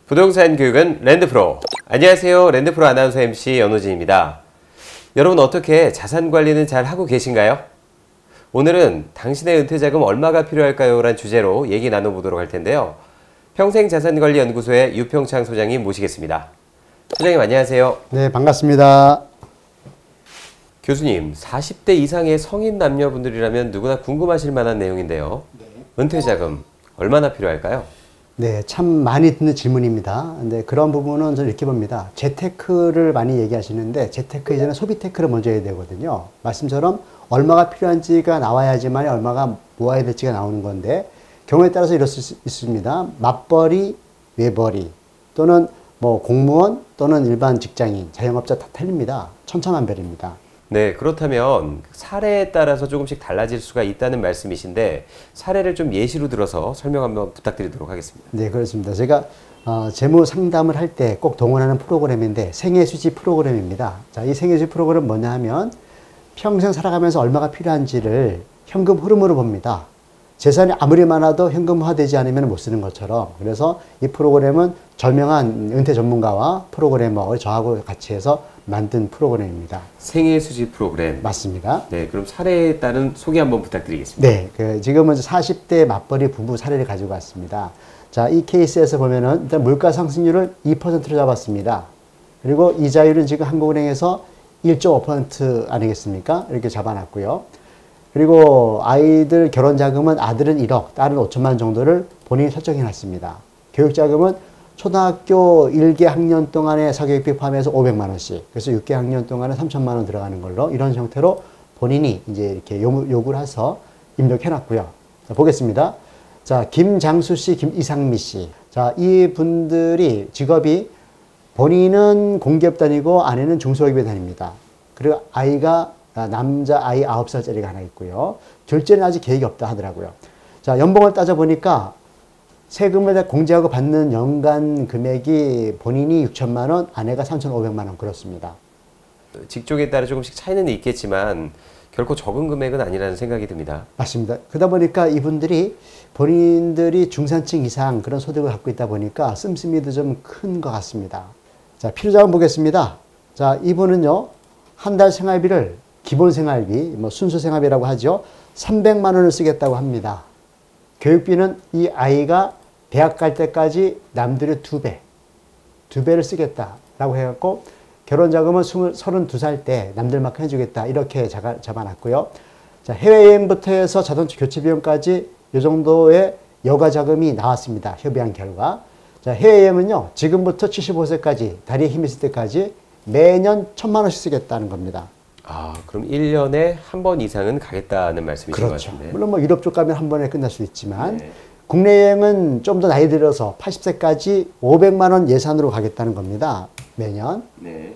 부동산 교육은 랜드프로. 안녕하세요. 랜드프로 아나운서 MC 연호진입니다. 여러분 어떻게 자산 관리는 잘 하고 계신가요? 오늘은 당신의 은퇴자금 얼마가 필요할까요? 라는 주제로 얘기 나눠보도록 할 텐데요. 평생자산관리연구소의 유평창 소장님 모시겠습니다. 소장님 안녕하세요. 네, 반갑습니다. 교수님, 40대 이상의 성인 남녀분들이라면 누구나 궁금하실 만한 내용인데요. 은퇴자금 얼마나 필요할까요? 네, 참 많이 듣는 질문입니다. 근데 그런 부분은 저는 이렇게 봅니다. 재테크를 많이 얘기하시는데 재테크 이전에 소비테크를 먼저 해야 되거든요. 말씀처럼 얼마가 필요한지가 나와야지만 얼마가 모아야 될지가 나오는 건데 경우에 따라서 이럴 수 있습니다. 맞벌이, 외벌이 또는 뭐 공무원 또는 일반 직장인, 자영업자 다 틀립니다. 천차만별입니다. 네, 그렇다면 사례에 따라서 조금씩 달라질 수가 있다는 말씀이신데 사례를 좀 예시로 들어서 설명 한번 부탁드리도록 하겠습니다. 네, 그렇습니다. 제가 재무 상담을 할 때 꼭 동원하는 프로그램인데 생애수지 프로그램입니다. 자, 이 생애수지 프로그램은 뭐냐 하면 평생 살아가면서 얼마가 필요한지를 현금 흐름으로 봅니다. 재산이 아무리 많아도 현금화되지 않으면 못 쓰는 것처럼. 그래서 이 프로그램은 저명한 은퇴 전문가와 프로그래머 저하고 같이 해서 만든 프로그램입니다. 생애수지 프로그램. 맞습니다. 네, 그럼 사례에 따른 소개 한번 부탁드리겠습니다. 네, 지금은 40대 맞벌이 부부 사례를 가지고 왔습니다. 자, 이 케이스에서 보면은 일단 물가 상승률을 2%로 잡았습니다. 그리고 이자율은 지금 한국은행에서 1.5% 아니겠습니까? 이렇게 잡아놨고요. 그리고 아이들 결혼 자금은 아들은 1억, 딸은 5천만 원 정도를 본인이 설정해 놨습니다. 교육 자금은 초등학교 1개 학년 동안의 사교육비 포함해서 500만 원씩, 그래서 6개 학년 동안에 3천만 원 들어가는 걸로 이런 형태로 본인이 이제 이렇게 요구를 해서 입력해 놨고요. 자, 보겠습니다. 자, 김장수 씨, 김이상미 씨. 자, 이 분들이 직업이 본인은 공기업 다니고 아내는 중소기업에 다닙니다. 그리고 아이가 남자 아이 9살짜리가 하나 있고요. 둘째는 아직 계획이 없다 하더라고요. 자, 연봉을 따져보니까 세금을 공제하고 받는 연간 금액이 본인이 6천만 원, 아내가 3,500만 원 그렇습니다. 직종에 따라 조금씩 차이는 있겠지만 결코 적은 금액은 아니라는 생각이 듭니다. 맞습니다. 그러다 보니까 이분들이 본인들이 중산층 이상 그런 소득을 갖고 있다 보니까 씀씀이도 좀 큰 것 같습니다. 자, 필요자금 보겠습니다. 자, 이분은요, 한 달 생활비를 기본 생활비, 뭐 순수 생활비라고 하죠. 300만 원을 쓰겠다고 합니다. 교육비는 이 아이가 대학 갈 때까지 남들의 2배를 쓰겠다라고 해갖고 결혼 자금은 32살 때 남들만큼 해주겠다 이렇게 잡아놨고요. 자, 해외여행부터 해서 자동차 교체 비용까지 이 정도의 여가 자금이 나왔습니다. 협의한 결과. 자, 해외여행은요, 지금부터 75세까지 다리에 힘이 있을 때까지 매년 1,000만 원씩 쓰겠다는 겁니다. 아, 그럼 1년에 한 번 이상은 가겠다는 말씀이신 그렇죠. 것 같은데. 물론 뭐 유럽 쪽 가면 한 번에 끝날 수 있지만 네. 국내 여행은 좀 더 나이 들어서 80세까지 500만 원 예산으로 가겠다는 겁니다. 매년. 네.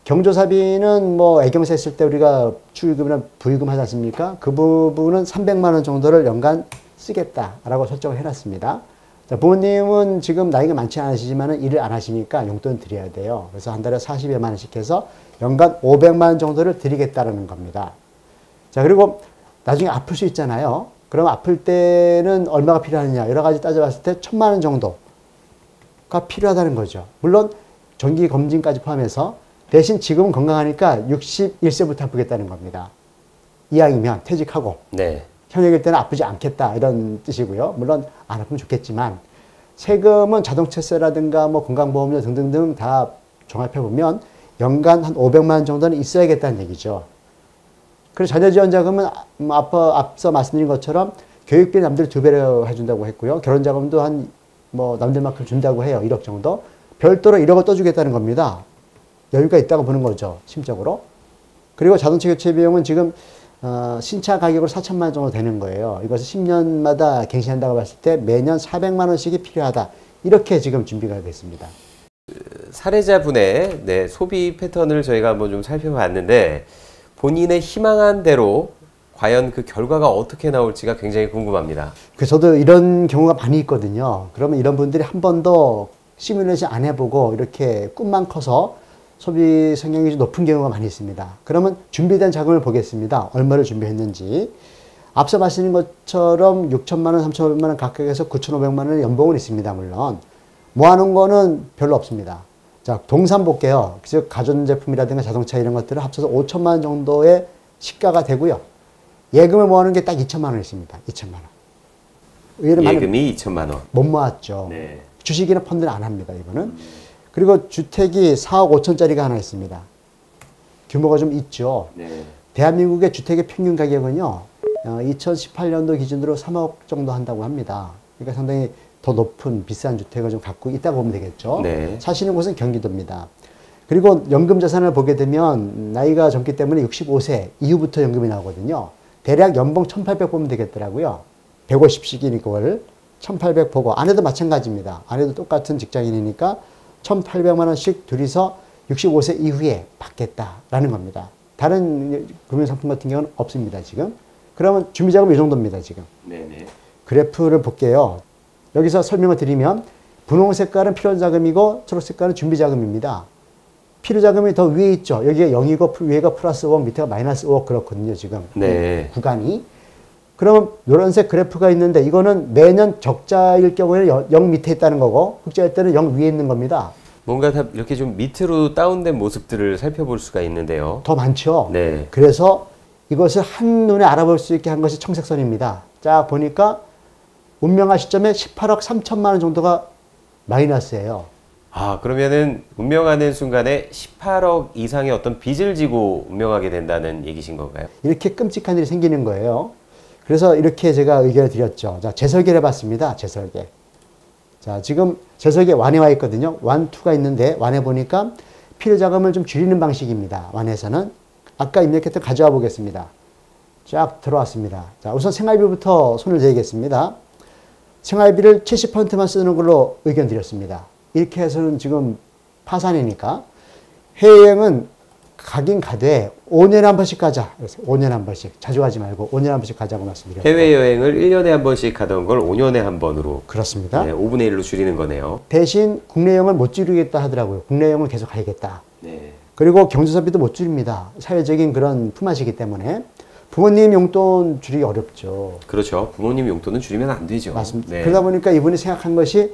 경조사비는 뭐 애경사 했을 때 우리가 축의금이나 부의금 하지 않습니까? 그 부분은 300만 원 정도를 연간 쓰겠다라고 설정을 해놨습니다. 자, 부모님은 지금 나이가 많지 않으시지만 일을 안 하시니까 용돈 드려야 돼요. 그래서 한 달에 40여만 원씩 해서 연간 500만 원 정도를 드리겠다라는 겁니다. 자, 그리고 나중에 아플 수 있잖아요. 그럼 아플 때는 얼마가 필요하느냐 여러 가지 따져봤을 때 1,000만 원 정도가 필요하다는 거죠. 물론 정기 검진까지 포함해서 대신 지금은 건강하니까 61세부터 아프겠다는 겁니다. 이왕이면 퇴직하고 네. 현역일 때는 아프지 않겠다 이런 뜻이고요. 물론 안 아프면 좋겠지만 세금은 자동차세라든가 뭐 건강보험료 등등등 다 종합해보면 연간 한 500만 원 정도는 있어야겠다는 얘기죠. 그리고 자녀지원자금은 앞서 말씀드린 것처럼 교육비 남들 2배로 해준다고 했고요. 결혼자금도 한 뭐 남들만큼 준다고 해요. 1억 정도. 별도로 1억을 떠주겠다는 겁니다. 여유가 있다고 보는 거죠. 심적으로. 그리고 자동차 교체 비용은 지금 신차 가격으로 4천만 원 정도 되는 거예요. 이것을 10년마다 갱신한다고 봤을 때 매년 400만 원씩이 필요하다. 이렇게 지금 준비가 됐습니다. 사례자분의 소비 패턴을 저희가 한번 좀 살펴봤는데 본인의 희망한 대로 과연 그 결과가 어떻게 나올지가 굉장히 궁금합니다. 저도 이런 경우가 많이 있거든요. 그러면 이런 분들이 한 번 더 시뮬레이션 안 해보고 이렇게 꿈만 커서 소비 성향이 좀 높은 경우가 많이 있습니다. 그러면 준비된 자금을 보겠습니다. 얼마를 준비했는지. 앞서 말씀드린 것처럼 6천만 원, 3천만 원 각각에서 9,500만 원의 연봉은 있습니다. 물론 모아놓은 거는 별로 없습니다. 자, 동산 볼게요. 즉 가전제품이라든가 자동차 이런 것들을 합쳐서 5천만 원 정도의 시가가 되고요. 예금을 모아놓은 게 딱 2천만 원 있습니다. 2천만 원. 예금이 2천만 원. 못 모았죠. 네. 주식이나 펀드는 안 합니다. 이거는. 그리고 주택이 4억 5천짜리가 하나 있습니다. 규모가 좀 있죠. 네. 대한민국의 주택의 평균 가격은요. 2018년도 기준으로 3억 정도 한다고 합니다. 그러니까 상당히 더 높은 비싼 주택을 좀 갖고 있다고 보면 되겠죠. 네. 사시는 곳은 경기도입니다. 그리고 연금 자산을 보게 되면 나이가 젊기 때문에 65세 이후부터 연금이 나오거든요. 대략 연봉 1,800 보면 되겠더라고요. 150씩이니까 월 1,800 보고 아내도 마찬가지입니다. 아내도 똑같은 직장인이니까 1,800만 원씩 둘이서 65세 이후에 받겠다라는 겁니다. 다른 금융상품 같은 경우는 없습니다. 지금. 그러면 준비자금 이 정도입니다. 지금. 네네. 그래프를 볼게요. 여기서 설명을 드리면 분홍 색깔은 필요자금이고 초록 색깔은 준비자금입니다. 필요자금이 더 위에 있죠. 여기가 0이고 위에가 플러스 5, 밑에가 마이너스 5 그렇거든요. 지금 네. 구간이. 그러면 노란색 그래프가 있는데 이거는 매년 적자일 경우에는 0 밑에 있다는 거고 흑자일 때는 0 위에 있는 겁니다. 뭔가 다 이렇게 좀 밑으로 다운된 모습들을 살펴볼 수가 있는데요. 더 많죠. 네. 그래서 이것을 한눈에 알아볼 수 있게 한 것이 청색선입니다. 자 보니까 운명화 시점에 18억 3천만 원 정도가 마이너스예요. 아, 그러면은 운명하는 순간에 18억 이상의 어떤 빚을 지고 운명하게 된다는 얘기신 건가요? 이렇게 끔찍한 일이 생기는 거예요. 그래서 이렇게 제가 의견을 드렸죠. 자, 재설계를 해봤습니다. 재설계. 자, 지금 재설계 완에 와 있거든요. 완, 투가 있는데 완에 보니까 필요자금을 좀 줄이는 방식입니다. 완에서는. 아까 입력했던 가져와 보겠습니다. 쫙 들어왔습니다. 자, 우선 생활비부터 손을 대겠습니다. 생활비를 70%만 쓰는 걸로 의견 드렸습니다. 이렇게 해서는 지금 파산이니까 해외여행은 가긴 가되 5년에 한 번씩 가자. 그래서 5년에 한 번씩. 자주 가지 말고 5년에 한 번씩 가자고 말씀드렸고. 해외여행을 1년에 한 번씩 하던 걸 5년에 한 번으로. 그렇습니다. 네, 5분의 1로 줄이는 거네요. 대신 국내 여행을 못 줄이겠다 하더라고요. 국내 여행을 계속 가야겠다. 네. 그리고 경조사비도 못 줄입니다. 사회적인 그런 품앗이기 때문에. 부모님 용돈 줄이기 어렵죠. 그렇죠. 부모님 용돈은 줄이면 안 되죠. 맞습니다. 네. 그러다 보니까 이분이 생각한 것이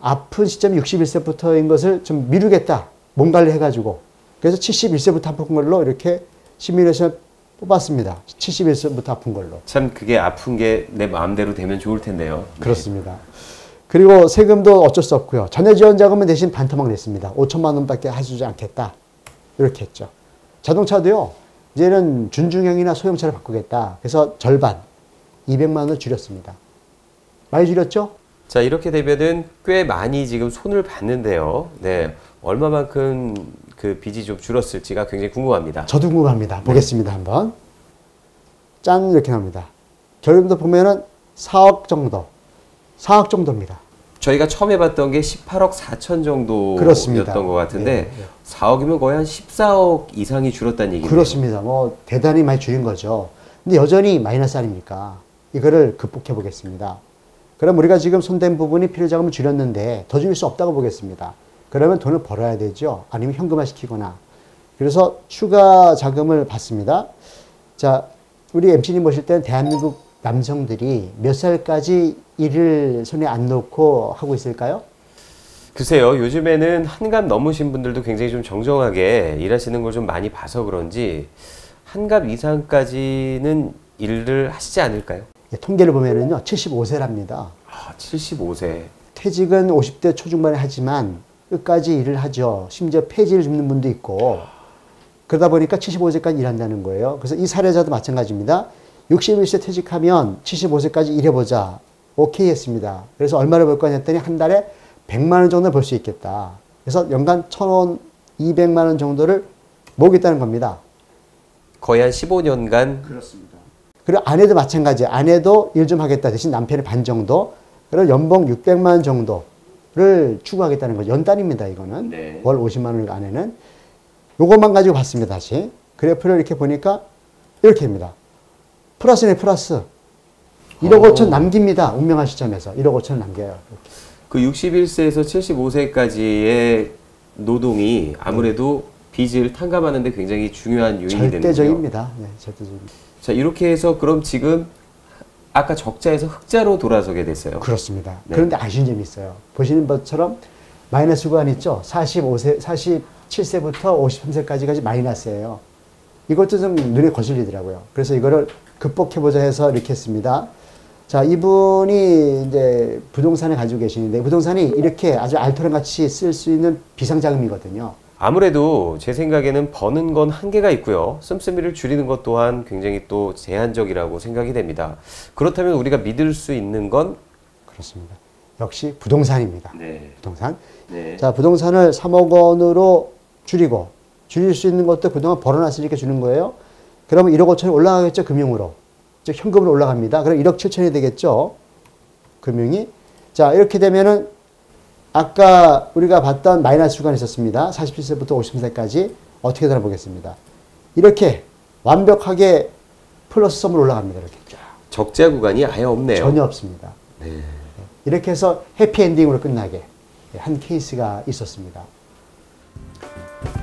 아픈 시점이 61세부터인 것을 좀 미루겠다. 몸 관리해가지고. 그래서 71세부터 아픈 걸로 이렇게 시뮬레이션 뽑았습니다. 71세부터 아픈 걸로. 참 그게 아픈 게 내 마음대로 되면 좋을 텐데요. 그렇습니다. 그리고 세금도 어쩔 수 없고요. 전해지원 자금은 대신 반토막 냈습니다. 5천만 원밖에 해주지 않겠다. 이렇게 했죠. 자동차도요. 이제는 준중형이나 소형차를 바꾸겠다. 그래서 절반, 200만 원을 줄였습니다. 많이 줄였죠? 자, 이렇게 되면은 꽤 많이 지금 손을 봤는데요. 네. 얼마만큼 그 빚이 좀 줄었을지가 굉장히 궁금합니다. 저도 궁금합니다. 보겠습니다. 한번. 짠! 이렇게 나옵니다. 결국도 보면은 4억 정도. 4억 정도입니다. 저희가 처음 해봤던 게 18억 4천 정도였던 그렇습니다. 것 같은데 네, 네. 4억이면 거의 한 14억 이상이 줄었다는 얘기네요. 그렇습니다. 뭐 대단히 많이 줄인 거죠. 근데 여전히 마이너스 아닙니까? 이거를 극복해 보겠습니다. 그럼 우리가 지금 손댄 부분이 필요자금을 줄였는데 더 줄일 수 없다고 보겠습니다. 그러면 돈을 벌어야 되죠. 아니면 현금화 시키거나. 그래서 추가 자금을 받습니다. 자, 우리 MC님 보실 때는 대한민국 남성들이 몇 살까지 일을 손에 안 놓고 하고 있을까요? 글쎄요, 요즘에는 한갑 넘으신 분들도 굉장히 좀 정정하게 일하시는 걸 좀 많이 봐서 그런지 한갑 이상까지는 일을 하시지 않을까요? 예, 통계를 보면은요, 75세랍니다. 아, 75세. 퇴직은 50대 초중반에 하지만 끝까지 일을 하죠. 심지어 폐지를 줍는 분도 있고. 그러다 보니까 75세까지 일한다는 거예요. 그래서 이 사례자도 마찬가지입니다. 61세 퇴직하면 75세까지 일해보자. 오케이 했습니다. 그래서 얼마를 벌 거냐 했더니 한 달에 100만 원 정도 벌 수 있겠다. 그래서 연간 1,000원, 200만 원 정도를 모으겠다는 겁니다. 거의 한 15년간. 그렇습니다. 그리고 아내도 마찬가지예요. 아내도 일 좀 하겠다. 대신 남편의 반 정도. 그리고 연봉 600만 원 정도를 추구하겠다는 거죠. 연단입니다. 이거는. 네. 월 50만 원을 아내는. 요것만 가지고 봤습니다. 다시. 그래프를 이렇게 보니까 이렇게 됩니다. 플러스네, 플러스. 1억 5천 남깁니다. 운명한 시점에서 1억 5천 남겨요. 그 61세에서 75세까지의 노동이 아무래도 빚을 탕감하는 데 굉장히 중요한 요인이 되는군요. 절대적입니다. 네, 절대적입니다. 자, 이렇게 해서 그럼 지금 아까 적자에서 흑자로 돌아서게 됐어요. 그렇습니다. 네. 그런데 아쉬운 점이 있어요. 보시는 것처럼 마이너스 구간 있죠? 47세부터 53세까지가 마이너스예요. 이것도 좀 눈에 거슬리더라고요. 그래서 이거를 극복해보자 해서 이렇게 했습니다. 자, 이분이 이제 부동산을 가지고 계시는데 부동산이 이렇게 아주 알토란 같이 쓸 수 있는 비상자금이거든요. 아무래도 제 생각에는 버는 건 한계가 있고요. 씀씀이를 줄이는 것 또한 굉장히 또 제한적이라고 생각이 됩니다. 그렇다면 우리가 믿을 수 있는 건 그렇습니다. 역시 부동산입니다. 네. 부동산. 네. 자, 부동산을 3억 원으로 줄이고 줄일 수 있는 것도 그동안 벌어놨으니까 주는 거예요. 그러면 1억 5천이 올라가겠죠, 금융으로. 즉 현금으로 올라갑니다. 그럼 1억 7천이 되겠죠, 금융이. 자, 이렇게 되면은 아까 우리가 봤던 마이너스 구간이 있었습니다. 47세부터 50세까지 어떻게 돌아보겠습니다. 이렇게 완벽하게 플러스 썸으로 올라갑니다. 이렇게 적자 구간이 아예 없네요. 전혀 없습니다. 네. 이렇게 해서 해피엔딩으로 끝나게 한 케이스가 있었습니다.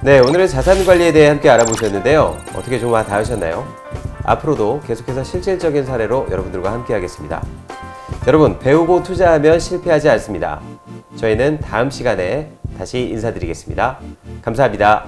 네, 오늘은 자산 관리에 대해 함께 알아보셨는데요. 어떻게 좀 와 닿으셨나요? 앞으로도 계속해서 실질적인 사례로 여러분들과 함께 하겠습니다. 여러분, 배우고 투자하면 실패하지 않습니다. 저희는 다음 시간에 다시 인사드리겠습니다. 감사합니다.